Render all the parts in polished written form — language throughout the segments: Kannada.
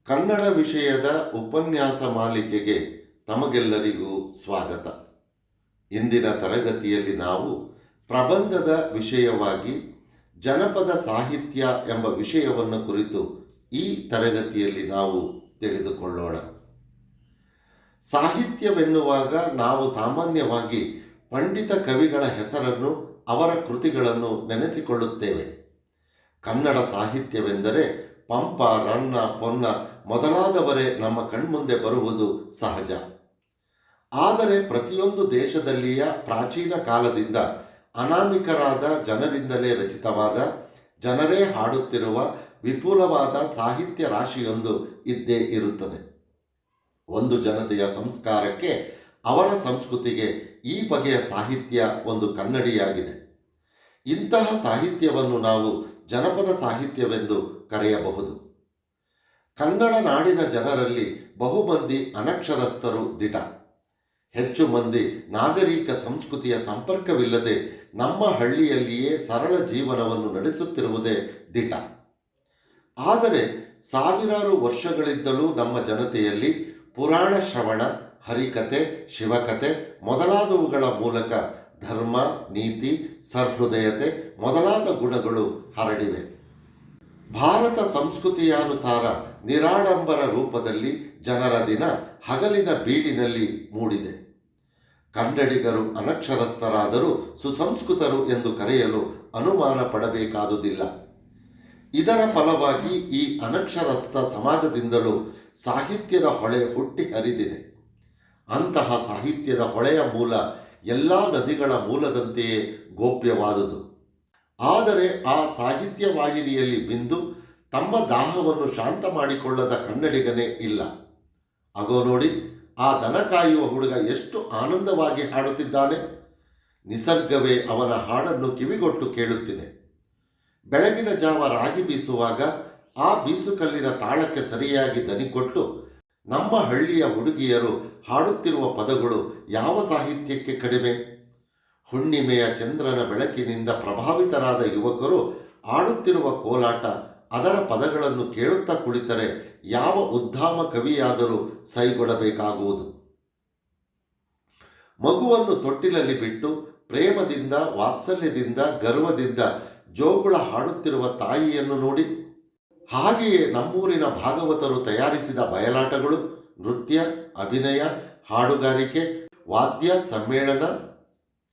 ಕನ್ನಡ ವಿಷಯದ ಉಪನ್ಯಾಸ ಮಾಲಿಕೆಗೆ ತಮಗೆಲ್ಲರಿಗೂ ಸ್ವಾಗತ. ಇಂದಿನ ತರಗತಿಯಲ್ಲಿ ನಾವು ಪ್ರಬಂಧದ ವಿಷಯವಾಗಿ ಜನಪದ ಸಾಹಿತ್ಯ ಎಂಬ ವಿಷಯವನ್ನು ಕುರಿತು ಈ ತರಗತಿಯಲ್ಲಿ ನಾವು ತಿಳಿದುಕೊಳ್ಳೋಣ. ಸಾಹಿತ್ಯವೆನ್ನುವಾಗ ನಾವು ಸಾಮಾನ್ಯವಾಗಿ ಪಂಡಿತ ಕವಿಗಳ ಹೆಸರನ್ನು, ಅವರ ಕೃತಿಗಳನ್ನು ನೆನೆಸಿಕೊಳ್ಳುತ್ತೇವೆ. ಕನ್ನಡ ಸಾಹಿತ್ಯವೆಂದರೆ ಪಂಪ, ರನ್ನ, ಪೊನ್ನ ಮೊದಲಾದವರೇ ನಮ್ಮ ಕಣ್ಮುಂದೆ ಬರುವುದು ಸಹಜ. ಆದರೆ ಪ್ರತಿಯೊಂದು ದೇಶದಲ್ಲಿಯ ಪ್ರಾಚೀನ ಕಾಲದಿಂದ ಅನಾಮಿಕರಾದ ಜನರಿಂದಲೇ ರಚಿತವಾದ, ಜನರೇ ಹಾಡುತ್ತಿರುವ ವಿಪುಲವಾದ ಸಾಹಿತ್ಯ ರಾಶಿಯೊಂದು ಇದ್ದೇ ಇರುತ್ತದೆ. ಒಂದು ಜನತೆಯ ಸಂಸ್ಕಾರಕ್ಕೆ, ಅವರ ಸಂಸ್ಕೃತಿಗೆ ಈ ಬಗೆಯ ಸಾಹಿತ್ಯ ಒಂದು ಕನ್ನಡಿಯಾಗಿದೆ. ಇಂತಹ ಸಾಹಿತ್ಯವನ್ನು ನಾವು ಜನಪದ ಸಾಹಿತ್ಯವೆಂದು ಕರೆಯಬಹುದು. ಕನ್ನಡ ನಾಡಿನ ಜನರಲ್ಲಿ ಬಹುಮಂದಿ ಅನಕ್ಷರಸ್ಥರು ದಿಟ. ಹೆಚ್ಚು ಮಂದಿ ನಾಗರಿಕ ಸಂಸ್ಕೃತಿಯ ಸಂಪರ್ಕವಿಲ್ಲದೆ ನಮ್ಮ ಹಳ್ಳಿಯಲ್ಲಿಯೇ ಸರಳ ಜೀವನವನ್ನು ನಡೆಸುತ್ತಿರುವುದೇ ದಿಟ. ಆದರೆ ಸಾವಿರಾರು ವರ್ಷಗಳಿಂದಲೂ ನಮ್ಮ ಜನತೆಯಲ್ಲಿ ಪುರಾಣ ಶ್ರವಣ, ಹರಿಕತೆ, ಶಿವಕತೆ ಮೊದಲಾದವುಗಳ ಮೂಲಕ ಧರ್ಮ, ನೀತಿ, ಸಹೃದಯತೆ ಮೊದಲಾದ ಗುಣಗಳು ಹರಡಿವೆ. ಭಾರತ ಸಂಸ್ಕೃತಿಯಾನುಸಾರ ನಿರಾಡಂಬರ ರೂಪದಲ್ಲಿ ಜನರ ದಿನ ಹಗಲಿನ ಬೀಡಿನಲ್ಲಿ ಮೂಡಿದೆ. ಕನ್ನಡಿಗರು ಅನಕ್ಷರಸ್ಥರಾದರೂ ಸುಸಂಸ್ಕೃತರು ಎಂದು ಕರೆಯಲು ಅನುಮಾನ ಪಡಬೇಕಾದುದಿಲ್ಲ. ಇದರ ಫಲವಾಗಿ ಈ ಅನಕ್ಷರಸ್ಥ ಸಮಾಜದಿಂದಲೂ ಸಾಹಿತ್ಯದ ಹೊಳೆ ಹುಟ್ಟಿ ಹರಿದಿದೆ. ಅಂತಹ ಸಾಹಿತ್ಯದ ಹೊಳೆಯ ಮೂಲ ಎಲ್ಲ ನದಿಗಳ ಮೂಲದಂತೆಯೇ ಗೋಪ್ಯವಾದುದು. ಆದರೆ ಆ ಸಾಹಿತ್ಯ ವಾಹಿನಿಯಲ್ಲಿ ಬಿಂದು ತಮ್ಮ ದಾಹವನ್ನು ಶಾಂತ ಮಾಡಿಕೊಳ್ಳದ ಕನ್ನಡಿಗನೇ ಇಲ್ಲ. ಆಗೋ ನೋಡಿ, ಆ ದನ ಕಾಯುವ ಹುಡುಗ ಎಷ್ಟು ಆನಂದವಾಗಿ ಹಾಡುತ್ತಿದ್ದಾನೆ. ನಿಸರ್ಗವೇ ಅವನ ಹಾಡನ್ನು ಕಿವಿಗೊಟ್ಟು ಕೇಳುತ್ತಿದೆ. ಬೆಳಗಿನ ಜಾವ ರಾಗಿ ಬೀಸುವಾಗ ಆ ಬೀಸುಕಲ್ಲಿನ ತಾಳಕ್ಕೆ ಸರಿಯಾಗಿ ದನಿ ಕೊಟ್ಟು ನಮ್ಮ ಹಳ್ಳಿಯ ಹುಡುಗಿಯರು ಹಾಡುತ್ತಿರುವ ಪದಗಳು ಯಾವ ಸಾಹಿತ್ಯಕ್ಕೆ ಕಡಿಮೆ? ಹುಣ್ಣಿಮೆಯ ಚಂದ್ರನ ಬೆಳಕಿನಿಂದ ಪ್ರಭಾವಿತರಾದ ಯುವಕರು ಆಡುತ್ತಿರುವ ಕೋಲಾಟ, ಅದರ ಪದಗಳನ್ನು ಕೇಳುತ್ತಾ ಕುಳಿತರೆ ಯಾವ ಉದ್ಧಾಮ ಕವಿಯಾದರೂ ಸೈಗೊಡಬೇಕಾಗುವುದು. ಮಗುವನ್ನು ತೊಟ್ಟಿಲಲ್ಲಿ ಬಿಟ್ಟು ಪ್ರೇಮದಿಂದ, ವಾತ್ಸಲ್ಯದಿಂದ, ಗರ್ವದಿಂದ ಜೋಗುಳ ಹಾಡುತ್ತಿರುವ ತಾಯಿಯನ್ನು ನೋಡಿ. ಹಾಗೆಯೇ ನಮ್ಮೂರಿನ ಭಾಗವತರು ತಯಾರಿಸಿದ ಬಯಲಾಟಗಳು, ನೃತ್ಯ, ಅಭಿನಯ, ಹಾಡುಗಾರಿಕೆ, ವಾದ್ಯ, ಸಮ್ಮೇಳನ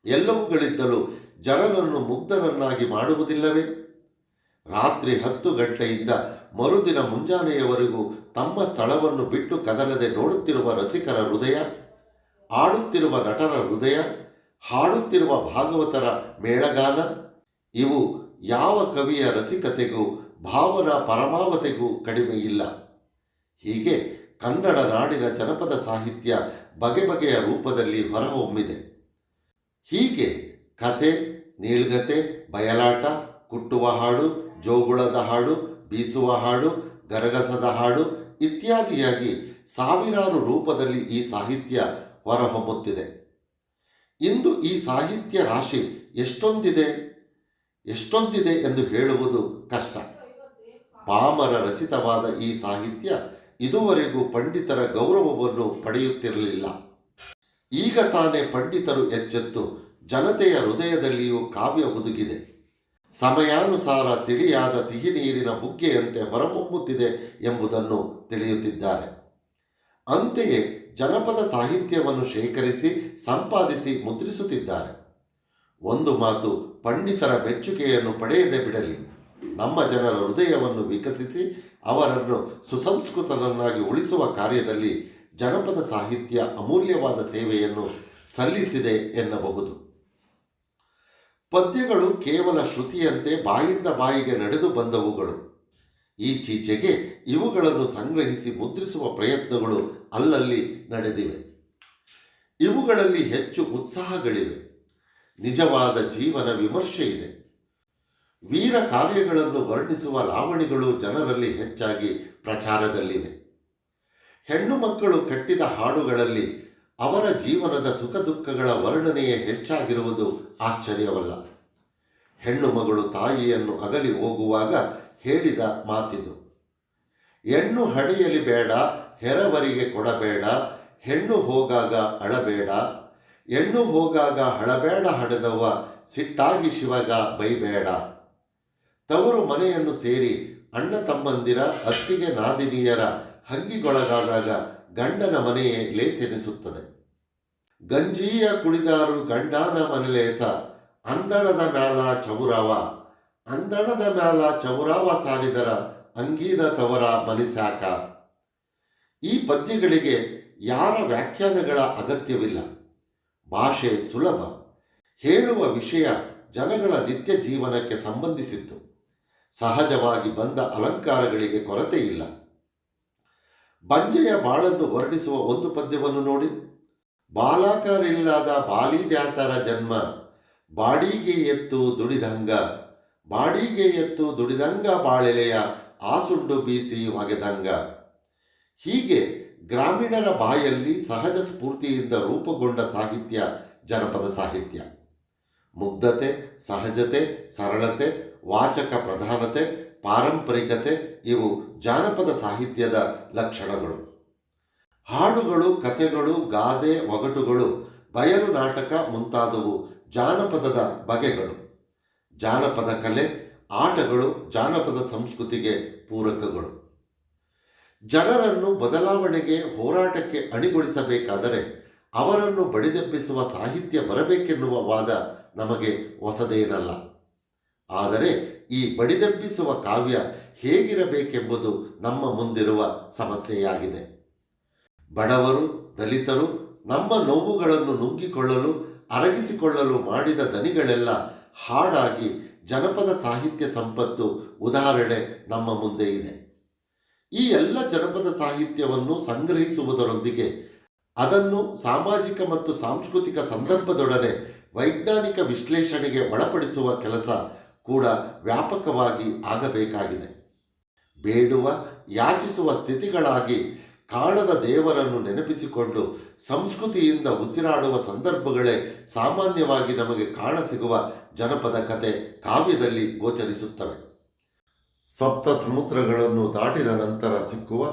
ಎಲ್ಲವುಗಳಿದ್ದಲೂ ಜನರನ್ನು ಮುಗ್ಧರನ್ನಾಗಿ ಮಾಡುವುದಿಲ್ಲವೇ? ರಾತ್ರಿ 10 ಗಂಟೆಯಿಂದ ಮರುದಿನ ಮುಂಜಾನೆಯವರೆಗೂ ತಮ್ಮ ಸ್ಥಳವನ್ನು ಬಿಟ್ಟು ಕದಲದೆ ನೋಡುತ್ತಿರುವ ರಸಿಕರ ಹೃದಯ, ಆಡುತ್ತಿರುವ ನಟರ ಹೃದಯ, ಹಾಡುತ್ತಿರುವ ಭಾಗವತರ ಮೇಳಗಾನ, ಇವು ಯಾವ ಕವಿಯ ರಸಿಕತೆಗೂ ಭಾವನಾ ಪರಮಾವತೆಗೂ ಕಡಿಮೆ ಇಲ್ಲ. ಹೀಗೆ ಕನ್ನಡ ನಾಡಿನ ಜನಪದ ಸಾಹಿತ್ಯ ಬಗೆ ಬಗೆಯ ರೂಪದಲ್ಲಿ ಹೊರಹೊಮ್ಮಿದೆ. ಹೀಗೆ ಕಥೆ, ನೀಳ್ಗತೆ, ಬಯಲಾಟ, ಕುಟ್ಟುವ ಹಾಡು, ಜೋಗುಳದ ಹಾಡು, ಬೀಸುವ ಹಾಡು, ಗರಗಸದ ಹಾಡು ಇತ್ಯಾದಿಯಾಗಿ ಸಾವಿರಾರು ರೂಪದಲ್ಲಿ ಈ ಸಾಹಿತ್ಯ ಹೊರಹೊಮ್ಮುತ್ತಿದೆ. ಇಂದು ಈ ಸಾಹಿತ್ಯ ರಾಶಿ ಎಷ್ಟೊಂದಿದೆ ಎಂದು ಹೇಳುವುದು ಕಷ್ಟ. ಪಾಮರ ರಚಿತವಾದ ಈ ಸಾಹಿತ್ಯ ಇದುವರೆಗೂ ಪಂಡಿತರ ಗೌರವವನ್ನು ಪಡೆಯುತ್ತಿರಲಿಲ್ಲ. ಈಗ ತಾನೇ ಪಂಡಿತರು ಎಚ್ಚೆತ್ತು ಜನತೆಯ ಹೃದಯದಲ್ಲಿಯೂ ಕಾವ್ಯ ಹುದುಗಿದೆ. ಸಮಯಾನುಸಾರ ತಿಳಿಯಾದ ಸಿಹಿ ನೀರಿನ ಬುಗ್ಗೆಯಂತೆ ಹೊರಹೊಮ್ಮುತ್ತಿದೆ ಎಂಬುದನ್ನು ತಿಳಿಯುತ್ತಿದ್ದಾರೆ. ಅಂತೆಯೇ ಜನಪದ ಸಾಹಿತ್ಯವನ್ನು ಶೇಖರಿಸಿ, ಸಂಪಾದಿಸಿ ಮುದ್ರಿಸುತ್ತಿದ್ದಾರೆ. ಒಂದು ಮಾತು, ಪಂಡಿತರ ಮೆಚ್ಚುಗೆಯನ್ನು ಪಡೆಯದೆ ಬಿಡಲಿ. ನಮ್ಮ ಜನರ ಹೃದಯವನ್ನು ವಿಕಸಿಸಿ ಅವರನ್ನು ಸುಸಂಸ್ಕೃತರನ್ನಾಗಿ ಉಳಿಸುವ ಕಾರ್ಯದಲ್ಲಿ ಜನಪದ ಸಾಹಿತ್ಯ ಅಮೂಲ್ಯವಾದ ಸೇವೆಯನ್ನು ಸಲ್ಲಿಸಿದೆ ಎನ್ನಬಹುದು. ಪದ್ಯಗಳು ಕೇವಲ ಶ್ರುತಿಯಂತೆ ಬಾಯಿಂದ ಬಾಯಿಗೆ ನಡೆದು ಬಂದವುಗಳು. ಈಚೀಚೆಗೆ ಇವುಗಳನ್ನು ಸಂಗ್ರಹಿಸಿ ಮುದ್ರಿಸುವ ಪ್ರಯತ್ನಗಳು ಅಲ್ಲಲ್ಲಿ ನಡೆದಿವೆ. ಇವುಗಳಲ್ಲಿ ಹೆಚ್ಚು ಉತ್ಸಾಹಗಳಿವೆ. ನಿಜವಾದ ಜೀವನ ವಿಮರ್ಶೆ ಇದೆ. ವೀರ ಕಾರ್ಯಗಳನ್ನು ವರ್ಣಿಸುವ ಲಾವಣಿಗಳು ಜನರಲ್ಲಿ ಹೆಚ್ಚಾಗಿ ಪ್ರಚಾರದಲ್ಲಿವೆ. ಹೆಣ್ಣು ಮಕ್ಕಳು ಕಟ್ಟಿದ ಹಾಡುಗಳಲ್ಲಿ ಅವರ ಜೀವನದ ಸುಖ ದುಃಖಗಳ ವರ್ಣನೆಯೇ ಹೆಚ್ಚಾಗಿರುವುದು ಆಶ್ಚರ್ಯವಲ್ಲ. ಹೆಣ್ಣು ಮಗಳು ತಾಯಿಯನ್ನು ಅಗಲಿ ಹೋಗುವಾಗ ಹೇಳಿದ ಮಾತಿದು. ಹೆಣ್ಣು ಹಡೆಯಲಿ ಬೇಡ, ಹೆರವರಿಗೆ ಕೊಡಬೇಡ, ಹೆಣ್ಣು ಹೋಗಾಗ ಅಳಬೇಡ, ಹೆಣ್ಣು ಹೋಗಾಗ ಹಳಬೇಡ, ಹಡೆದವ್ವ ಸಿಟ್ಟಾಗಿ ಶಿವಗ ಬೈಬೇಡ. ತವರು ಮನೆಯನ್ನು ಸೇರಿ ಅಣ್ಣ ತಮ್ಮಂದಿರ ಅತ್ತಿಗೆ ನಾದಿನಿಯರ ಹಂಗಿಗೊಳಗಾದಾಗ ಗಂಡನ ಮನೆಯೇ ಲೇಸೆನಿಸುತ್ತದೆ. ಗಂಜೀಯ ಕುಡಿದಾರು ಗಂಡನ ಮನೆಲೇಸ, ಅಂದಣದ ಮ್ಯಾಲ ಚೌರಾವ, ಅಂದಣದ ಮ್ಯಾಲ ಚೌರಾವ ಸಾರಿದರ ಅಂಗೀನ ತವರ ಮನಿಸಾಕ. ಈ ಪದ್ಯಗಳಿಗೆ ಯಾರ ವ್ಯಾಖ್ಯಾನಗಳ ಅಗತ್ಯವಿಲ್ಲ. ಭಾಷೆ ಸುಲಭ, ಹೇಳುವ ವಿಷಯ ಜನಗಳ ನಿತ್ಯ ಜೀವನಕ್ಕೆ ಸಂಬಂಧಿಸಿತ್ತು. ಸಹಜವಾಗಿ ಬಂದ ಅಲಂಕಾರಗಳಿಗೆ ಕೊರತೆ ಇಲ್ಲ. ಬಂಜೆಯ ಬಾಳನ್ನು ವರ್ಣಿಸುವ ಒಂದು ಪದ್ಯವನ್ನು ನೋಡಿ. ಬಾಲಕರಿಲ್ಲದ ಬಾಲಿದ್ಯಾತರ ಜನ್ಮ, ಬಾಡಿಗೆ ಎತ್ತು ದುಡಿದಂಗ, ಬಾಡಿಗೆ ಎತ್ತು ದುಡಿದಂಗ ಬಾಳೆಲೆಯ ಆಸುಂಡು ಬೀಸಿ ಒಗೆದಂಗ. ಹೀಗೆ ಗ್ರಾಮೀಣರ ಬಾಯಲ್ಲಿ ಸಹಜ ಸ್ಫೂರ್ತಿಯಿಂದ ರೂಪುಗೊಂಡ ಸಾಹಿತ್ಯ ಜನಪದ ಸಾಹಿತ್ಯ. ಮುಗ್ಧತೆ, ಸಹಜತೆ, ಸರಳತೆ, ವಾಚಕ ಪ್ರಧಾನತೆ, ಪಾರಂಪರಿಕತೆ ಇವು ಜಾನಪದ ಸಾಹಿತ್ಯದ ಲಕ್ಷಣಗಳು. ಹಾಡುಗಳು, ಕಥೆಗಳು, ಗಾದೆ, ಒಗಟುಗಳು, ಬಯಲು ನಾಟಕ ಮುಂತಾದವು ಜಾನಪದದ ಬಗೆಗಳು. ಜಾನಪದ ಕಲೆ, ಆಟಗಳು ಜಾನಪದ ಸಂಸ್ಕೃತಿಗೆ ಪೂರಕಗಳು. ಜನರನ್ನು ಬದಲಾವಣೆಗೆ, ಹೋರಾಟಕ್ಕೆ ಅಣಿಗೊಳಿಸಬೇಕಾದರೆ ಅವರನ್ನು ಬಡಿದೆಬ್ಬಿಸುವ ಸಾಹಿತ್ಯ ಬರಬೇಕೆನ್ನುವ ವಾದ ನಮಗೆ ಹೊಸದೇನಲ್ಲ. ಆದರೆ ಈ ಬಡಿದೆಬ್ಬಿಸುವ ಕಾವ್ಯ ಹೇಗಿರಬೇಕೆಂಬುದು ನಮ್ಮ ಮುಂದಿರುವ ಸಮಸ್ಯೆಯಾಗಿದೆ. ಬಡವರು, ದಲಿತರು ನಮ್ಮ ನೋವುಗಳನ್ನು ನುಂಗಿಕೊಳ್ಳಲು, ಅರಗಿಸಿಕೊಳ್ಳಲು ಮಾಡಿದ ದನಿಗಳೆಲ್ಲ ಹಾಡಾಗಿ ಜನಪದ ಸಾಹಿತ್ಯ ಸಂಪತ್ತು ಉದಾಹರಣೆ ನಮ್ಮ ಮುಂದೆ ಇದೆ. ಈ ಎಲ್ಲ ಜನಪದ ಸಾಹಿತ್ಯವನ್ನು ಸಂಗ್ರಹಿಸುವುದರೊಂದಿಗೆ ಅದನ್ನು ಸಾಮಾಜಿಕ ಮತ್ತು ಸಾಂಸ್ಕೃತಿಕ ಸಂದರ್ಭದೊಡನೆ ವೈಜ್ಞಾನಿಕ ವಿಶ್ಲೇಷಣೆಗೆ ಒಳಪಡಿಸುವ ಕೆಲಸ ಕೂಡ ವ್ಯಾಪಕವಾಗಿ ಆಗಬೇಕಾಗಿದೆ. ಬೇಡುವ, ಯಾಚಿಸುವ ಸ್ಥಿತಿಗಳಾಗಿ ಕಾಣದ ದೇವರನ್ನು ನೆನಪಿಸಿಕೊಂಡು ಸಂಸ್ಕೃತಿಯಿಂದ ಉಸಿರಾಡುವ ಸಂದರ್ಭಗಳೇ ಸಾಮಾನ್ಯವಾಗಿ ನಮಗೆ ಕಾಣಸಿಗುವ ಜನಪದ ಕತೆ ಕಾವ್ಯದಲ್ಲಿ ಗೋಚರಿಸುತ್ತವೆ. ಸಪ್ತ ಸಮುದ್ರಗಳನ್ನು ದಾಟಿದ ನಂತರ ಸಿಕ್ಕುವ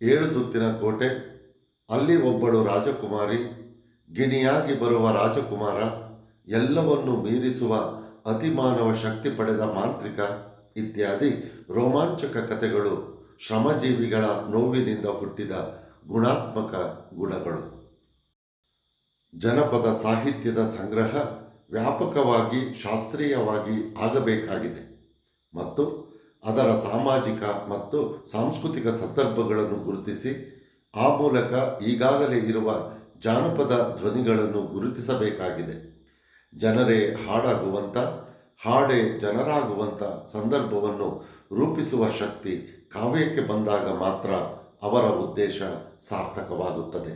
7 ಸುತ್ತಿನ ಕೋಟೆ, ಅಲ್ಲಿ ಒಬ್ಬಳು ರಾಜಕುಮಾರಿ, ಗಿಣಿಯಾಗಿ ಬರುವ ರಾಜಕುಮಾರ, ಎಲ್ಲವನ್ನೂ ಮೀರಿಸುವ ಅತಿಮಾನವ ಶಕ್ತಿ ಪಡೆದ ಮಾಂತ್ರಿಕ ಇತ್ಯಾದಿ ರೋಮಾಂಚಕ ಕಥೆಗಳು ಶ್ರಮಜೀವಿಗಳ ನೋವಿನಿಂದ ಹುಟ್ಟಿದ ಗುಣಾತ್ಮಕ ಗುಣಗಳು. ಜನಪದ ಸಾಹಿತ್ಯದ ಸಂಗ್ರಹ ವ್ಯಾಪಕವಾಗಿ ಶಾಸ್ತ್ರೀಯವಾಗಿ ಆಗಬೇಕಾಗಿದೆ ಮತ್ತು ಅದರ ಸಾಮಾಜಿಕ ಮತ್ತು ಸಾಂಸ್ಕೃತಿಕ ಸಂದರ್ಭಗಳನ್ನು ಗುರುತಿಸಿ ಆ ಮೂಲಕ ಈಗಾಗಲೇ ಇರುವ ಜಾನಪದ ಧ್ವನಿಗಳನ್ನು ಗುರುತಿಸಬೇಕಾಗಿದೆ. ಜನರೇ ಹಾಡಾಗುವಂಥ, ಹಾಡೇ ಜನರಾಗುವಂಥ ಸಂದರ್ಭವನ್ನು ರೂಪಿಸುವ ಶಕ್ತಿ ಕಾವ್ಯಕ್ಕೆ ಬಂದಾಗ ಮಾತ್ರ ಅವರ ಉದ್ದೇಶ ಸಾರ್ಥಕವಾಗುತ್ತದೆ.